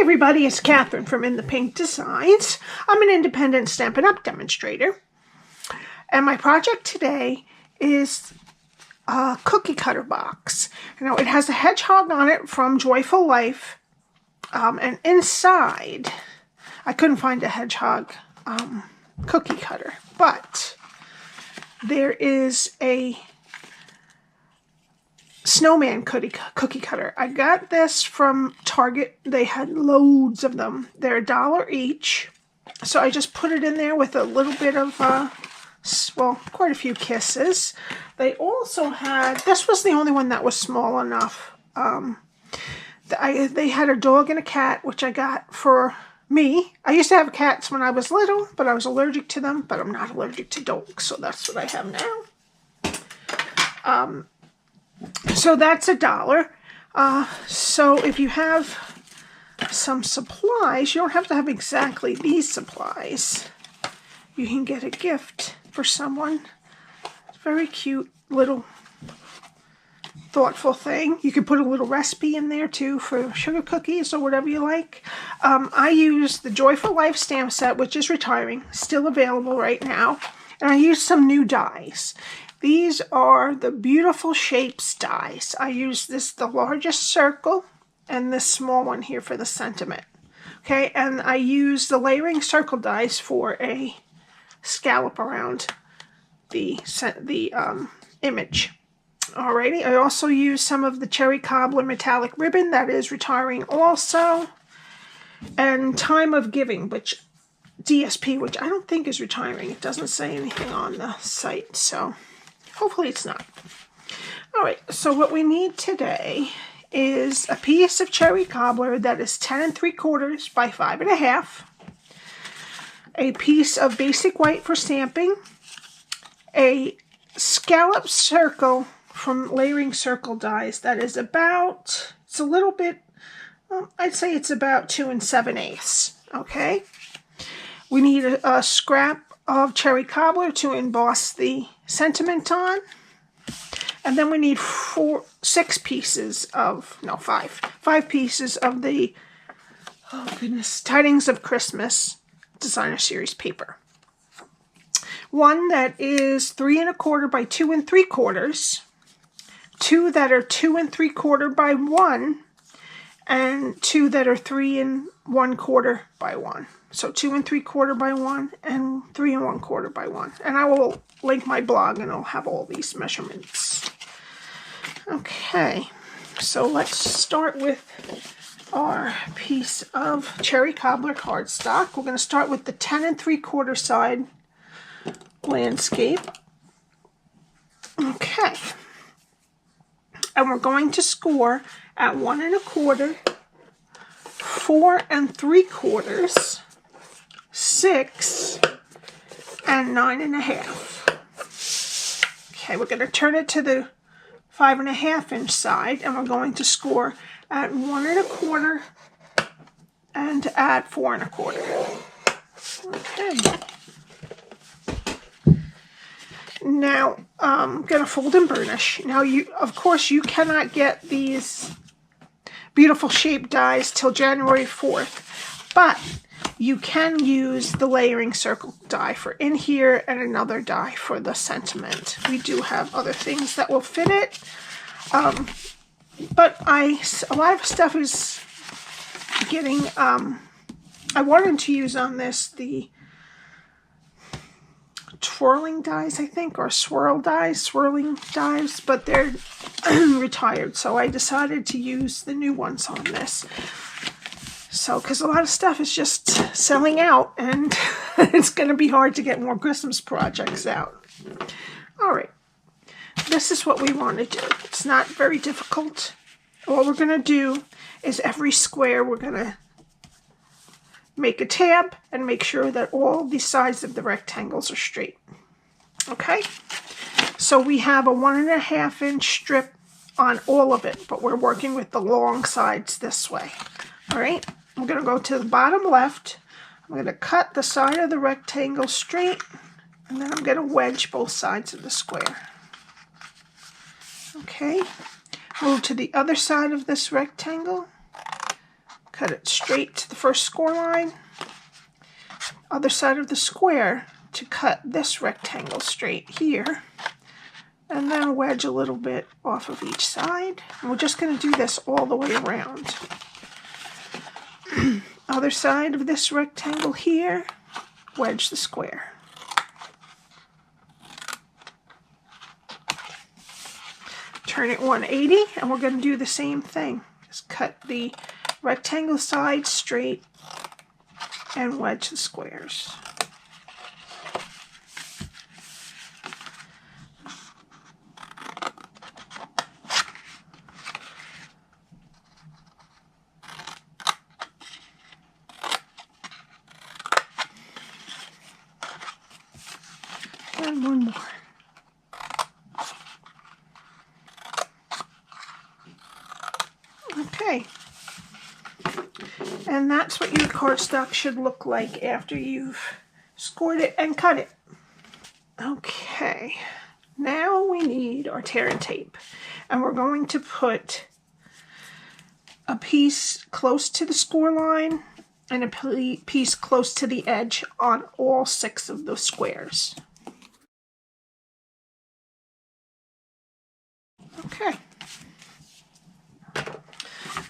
everybody, it's Catherine from In the Pink Designs. I'm an independent Stampin' Up! Demonstrator. And my project today is a cookie cutter box. Now it has a hedgehog on it from Joyful Life. And inside, I couldn't find a hedgehog cookie cutter. But there is a Snowman Cookie Cutter. I got this from Target. They had loads of them. They're $1 each. So I just put it in there with a little bit of, well, quite a few kisses. They also had, this was the only one that was small enough. They had a dog and a cat, which I got for me. I used to have cats when I was little, but I was allergic to them. But I'm not allergic to dogs, so that's what I have now. So that's $1. So if you have some supplies, you don't have to have exactly these supplies. You can get a gift for someone. It's a very cute little thoughtful thing. You can put a little recipe in there too for sugar cookies or whatever you like. I use the Joyful Life stamp set, which is retiring, still available right now. And I use some new dies. These are the Beautiful Shapes dies. I use the largest circle and this small one here for the sentiment. Okay, and I use the layering circle dies for a scallop around the image. Alrighty, I also use some of the Cherry Cobbler metallic ribbon that is retiring also. And Time of Giving, which DSP, which I don't think is retiring. It doesn't say anything on the site, so hopefully it's not. All right, so what we need today is a piece of Cherry Cobbler that is 10 3/4 by 5 1/2. A piece of basic white for stamping. A scallop circle from layering circle dies that is about, it's a little bit, I'd say it's about 2 7/8. Okay. We need a scrap of Cherry Cobbler to emboss the sentiment on. And then we need 5 pieces of the, oh goodness, Tidings of Christmas Designer Series paper. One that is 3 1/4 by 2 3/4. 2 that are 2 3/4 by 1. And 2 that are 3 1/4 by 1. So 2 3/4 by 1 and 3 1/4 by 1. And I will link my blog and I'll have all these measurements. Okay, so let's start with our piece of Cherry Cobbler cardstock. We're going to start with the 10 3/4 side landscape. Okay. And we're going to score at 1 1/4, 4 3/4, 6, and 9 1/2. Okay, we're going to turn it to the 5 1/2 inch side, and we're going to score at 1 1/4 and at 4 1/4. Okay. Now, I'm going to fold and burnish. Now, of course, you cannot get these Beautiful Shape dies till January 4th, but you can use the layering circle die for in here and another die for the sentiment. We do have other things that will fit it, but a lot of stuff is getting, I wanted to use on this the twirling dies, I think, or swirling dies, but they're retired, so I decided to use the new ones on this. So, because a lot of stuff is just selling out, and it's going to be hard to get more Christmas projects out. All right, this is what we want to do. It's not very difficult. All we're going to do is every square we're going to make a tab and make sure that all the sides of the rectangles are straight. Okay, so we have a 1 1/2 inch strip on all of it, but we're working with the long sides this way. All right, I'm going to go to the bottom left. I'm going to cut the side of the rectangle straight, and then I'm going to wedge both sides of the square. Okay, move to the other side of this rectangle. cut it straight to the first score line. Other side of the square to cut this rectangle straight here. And then wedge a little bit off of each side. And we're just going to do this all the way around. Other side of this rectangle here, wedge the square. Turn it 180, and we're going to do the same thing. Just cut the rectangle side straight and wedge the squares. And one more. Okay. And that's what your cardstock should look like after you've scored it and cut it. Okay. Now we need our tear and tape. And we're going to put a piece close to the score line and a piece close to the edge on all 6 of the squares. Okay.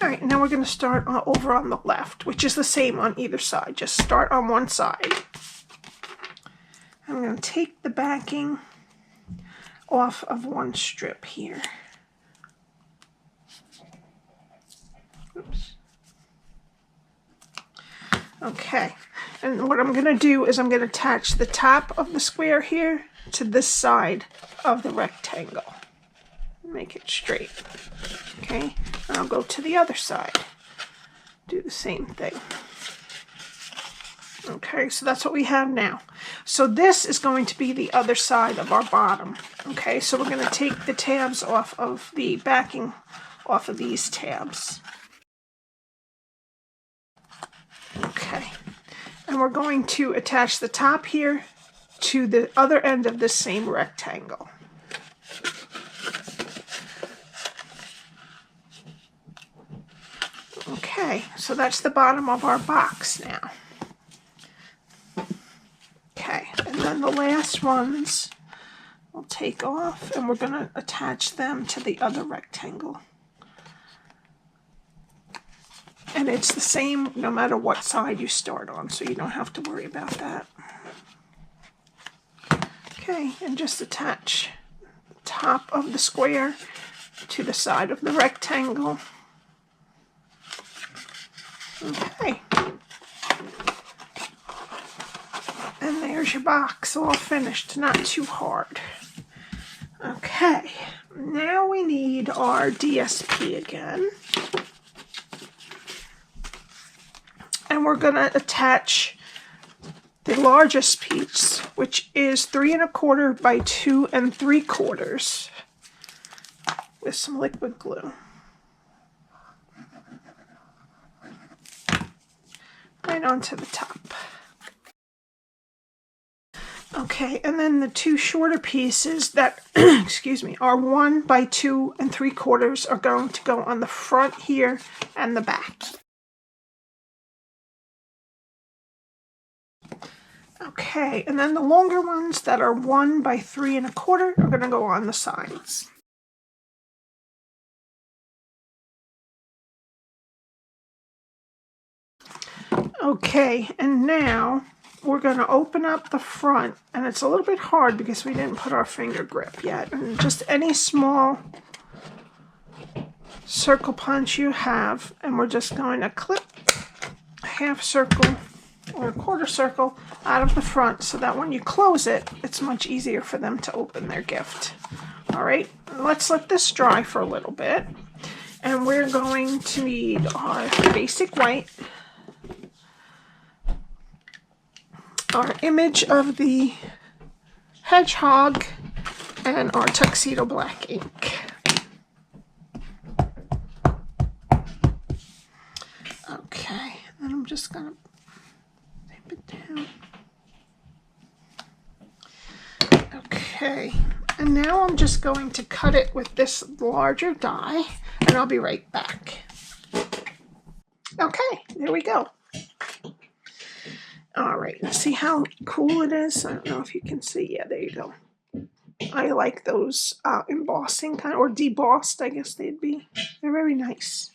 All right, now we're going to start over on the left, which is the same on either side. Just start on one side. I'm going to take the backing off of one strip here. Oops. Okay, and what I'm going to do is I'm going to attach the top of the square here to this side of the rectangle. Make it straight. Okay, and I'll go to the other side. Do the same thing. Okay, so that's what we have now. So this is going to be the other side of our bottom. Okay, so we're going to take the tabs off of the backing off of these tabs. Okay, and we're going to attach the top here to the other end of the same rectangle. Okay, so that's the bottom of our box now. Okay, and then the last ones we'll take off and we're going to attach them to the other rectangle. And it's the same no matter what side you start on, so you don't have to worry about that. Okay, and just attach the top of the square to the side of the rectangle. Okay. And there's your box all finished, not too hard. Okay, now we need our DSP again. And we're going to attach the largest piece, which is 3 1/4 by 2 3/4 with some liquid glue. Right onto the top. Okay, and then the 2 shorter pieces that, excuse me, are 1 by 2 3/4 are going to go on the front here and the back. Okay, and then the longer ones that are 1 by 3 1/4 are going to go on the sides. Okay, and now we're going to open up the front, and it's a little bit hard because we didn't put our finger grip yet. And just any small circle punch you have, and we're just going to clip a half circle or a quarter circle out of the front so that when you close it, it's much easier for them to open their gift. All right, let's let this dry for a little bit. And we're going to need our basic white, our image of the hedgehog, and our tuxedo black ink. Okay, and I'm just going to tape it down. Okay, and now I'm just going to cut it with this larger die, and I'll be right back. Okay, there we go. All right, see how cool it is? I don't know if you can see. Yeah, there you go. I like those embossing kind, or debossed, I guess they'd be. They're very nice.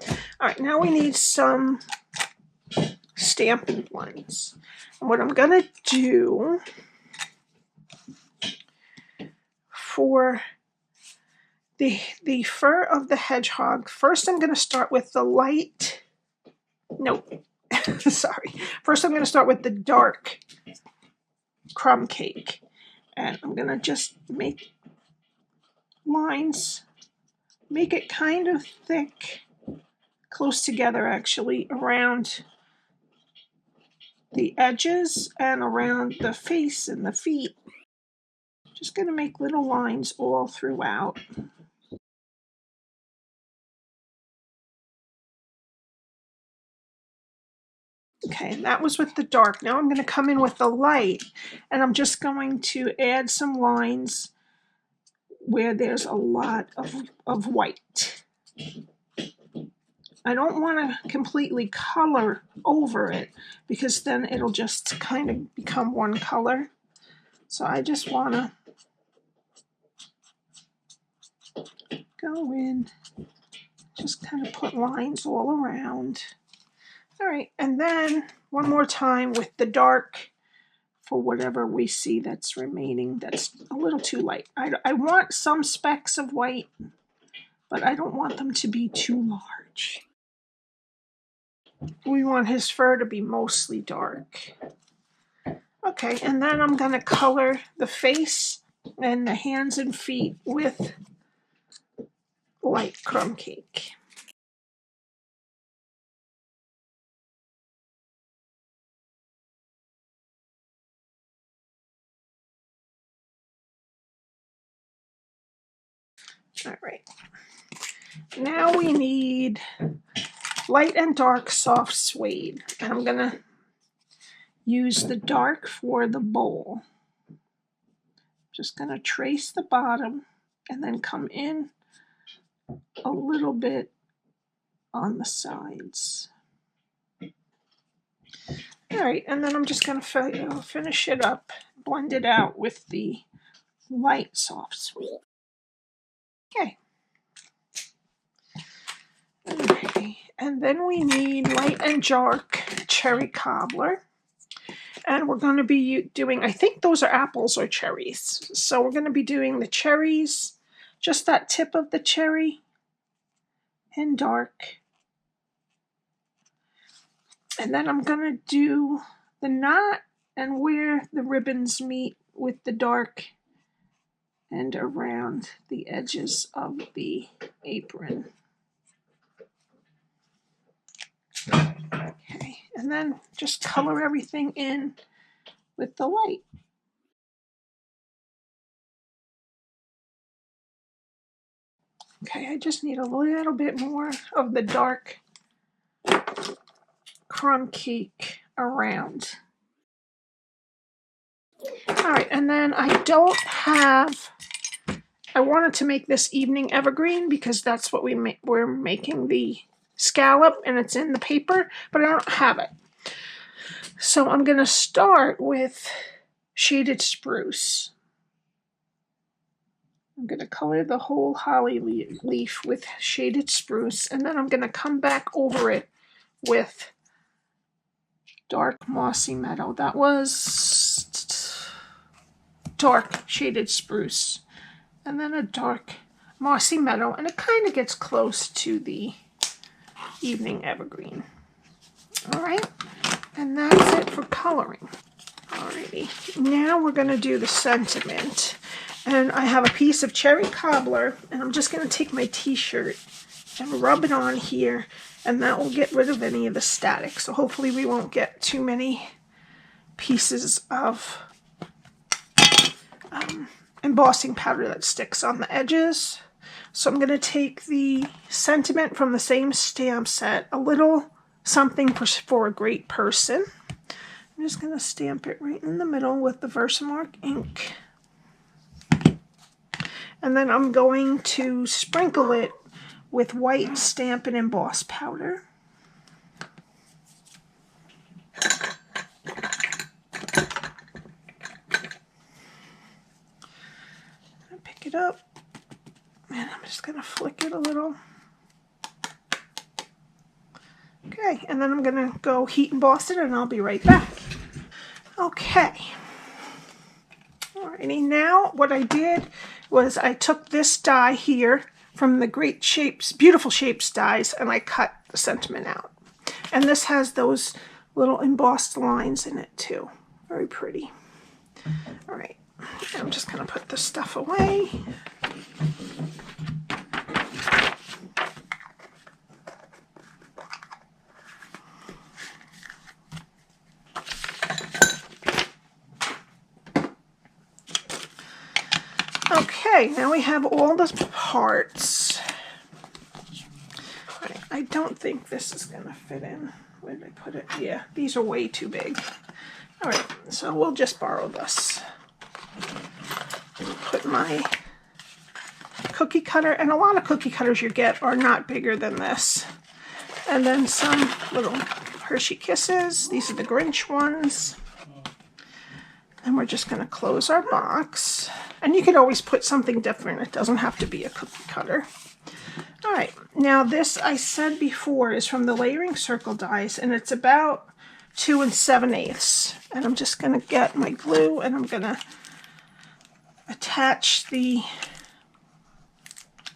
All right, now we need some Stampin' ones. And what I'm gonna do for the fur of the hedgehog, first I'm gonna start with the light. Nope. Sorry. First I'm gonna start with the dark crumb cake. And I'm gonna just make lines, make it kind of thick, close together actually, around the edges and around the face and the feet. Just going to make little lines all throughout. Okay, and that was with the dark. Now I'm going to come in with the light, and I'm just going to add some lines where there's a lot of white. I don't want to completely color over it because then it'll just kind of become one color. So I just want to go in, just kind of put lines all around. All right, and then one more time with the dark for whatever we see that's remaining that's a little too light. I want some specks of white, but I don't want them to be too large. We want his fur to be mostly dark. Okay, and then I'm going to color the face and the hands and feet with light crumb cake. All right. Now we need light and dark soft suede. And I'm going to use the dark for the bowl. Just going to trace the bottom and then come in a little bit on the sides. All right, and then I'm just going to finish it up, blend it out with the light soft suede. Okay. Okay. And then we need light and dark cherry cobbler. And we're going to be doing, I think those are apples or cherries. So we're going to be doing the cherries, just that tip of the cherry in dark. And then I'm going to do the knot and where the ribbons meet with the dark and around the edges of the apron. Okay, and then just color everything in with the light. Okay, I just need a little bit more of the dark crumb cake around. All right, and then I don't have, I wanted to make this evening evergreen because that's what we're making the scallop and it's in the paper, but I don't have it. So I'm going to start with shaded spruce. I'm going to color the whole holly leaf with shaded spruce, and then I'm going to come back over it with dark mossy meadow. That was dark shaded spruce, and then a dark mossy meadow, and it kind of gets close to the evening evergreen. All right, and that's it for coloring. Alrighty, now we're going to do the sentiment. And I have a piece of cherry cobbler, and I'm just going to take my t-shirt and rub it on here, and that will get rid of any of the static. So hopefully we won't get too many pieces of embossing powder that sticks on the edges. So I'm going to take the sentiment from the same stamp set, a little something for a great person. I'm just going to stamp it right in the middle with the Versamark ink. And then I'm going to sprinkle it with white Stampin' Emboss powder. up. And I'm just going to flick it a little. Okay, and then I'm going to go heat emboss it, and I'll be right back. Okay. Alrighty, now what I did was I took this die here from the Great Shapes, Beautiful Shapes dies, and I cut the sentiment out. And this has those little embossed lines in it too. Very pretty. Alright, I'm just going to put this stuff away. Okay, now we have all the parts. Right, I don't think this is going to fit in. Where did I put it? Yeah, these are way too big. Alright, so we'll just borrow this. Put my cookie cutter, and a lot of cookie cutters you get are not bigger than this. And then some little Hershey Kisses. These are the Grinch ones. And we're just going to close our box. And you could always put something different. It doesn't have to be a cookie cutter. Alright, now this I said before is from the Layering Circle dies, and it's about 2 7/8. And I'm just going to get my glue, and I'm going to attach the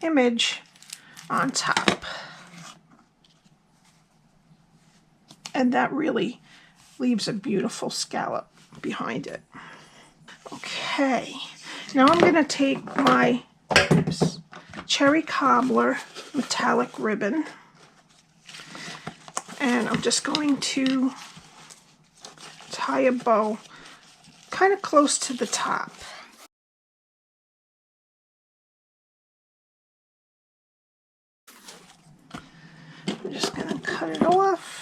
image on top. And that really leaves a beautiful scallop behind it. Okay, now I'm going to take my Cherry Cobbler metallic ribbon, and I'm just going to tie a bow kind of close to the top. I'm just going to cut it off.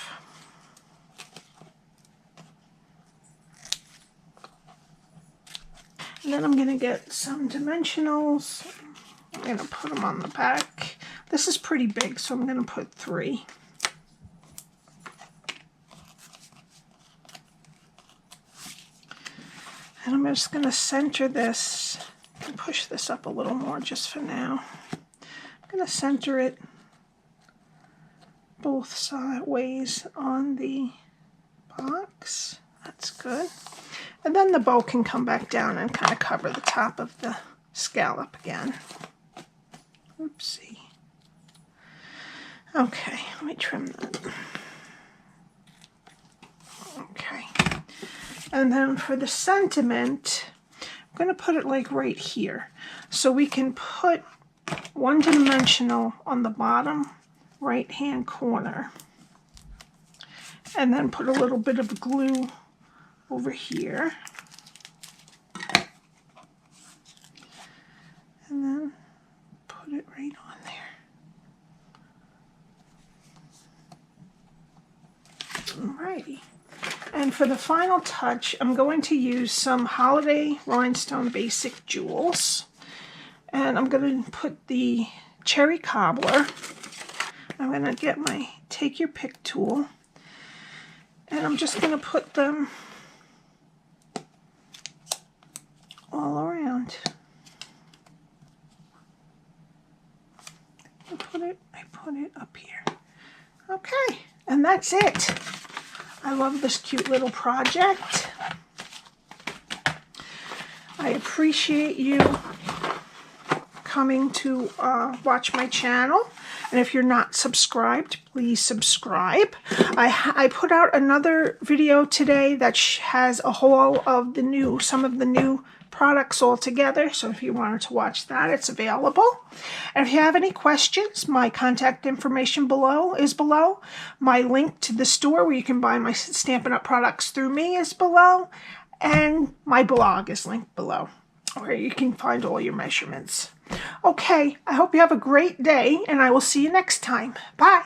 And then I'm going to get some dimensionals. I'm going to put them on the back. This is pretty big, so I'm going to put 3. And I'm just going to center this and push this up a little more just for now. I'm going to center it both sideways on the box. That's good. And then the bow can come back down and kind of cover the top of the scallop again. Oopsie. Okay, let me trim that. Okay. And then for the sentiment, I'm going to put it like right here. So we can put one dimensional on the bottom right hand corner. And then put a little bit of glue over here, and then put it right on there. Alrighty, and for the final touch, I'm going to use some Holiday Rhinestone Basic Jewels, and I'm going to put the Cherry Cobbler. I'm going to get my Take Your Pick tool, and I'm just going to put them all around. I put it up here. Okay, and that's it. I love this cute little project. I appreciate you coming to watch my channel. And if you're not subscribed, please subscribe. I put out another video today that has a haul of some of the new products all together. So if you wanted to watch that, it's available. And if you have any questions, my contact information is below. My link to the store where you can buy my Stampin' Up! Products through me is below. And my blog is linked below, where you can find all your measurements. Okay, I hope you have a great day, and I will see you next time. Bye.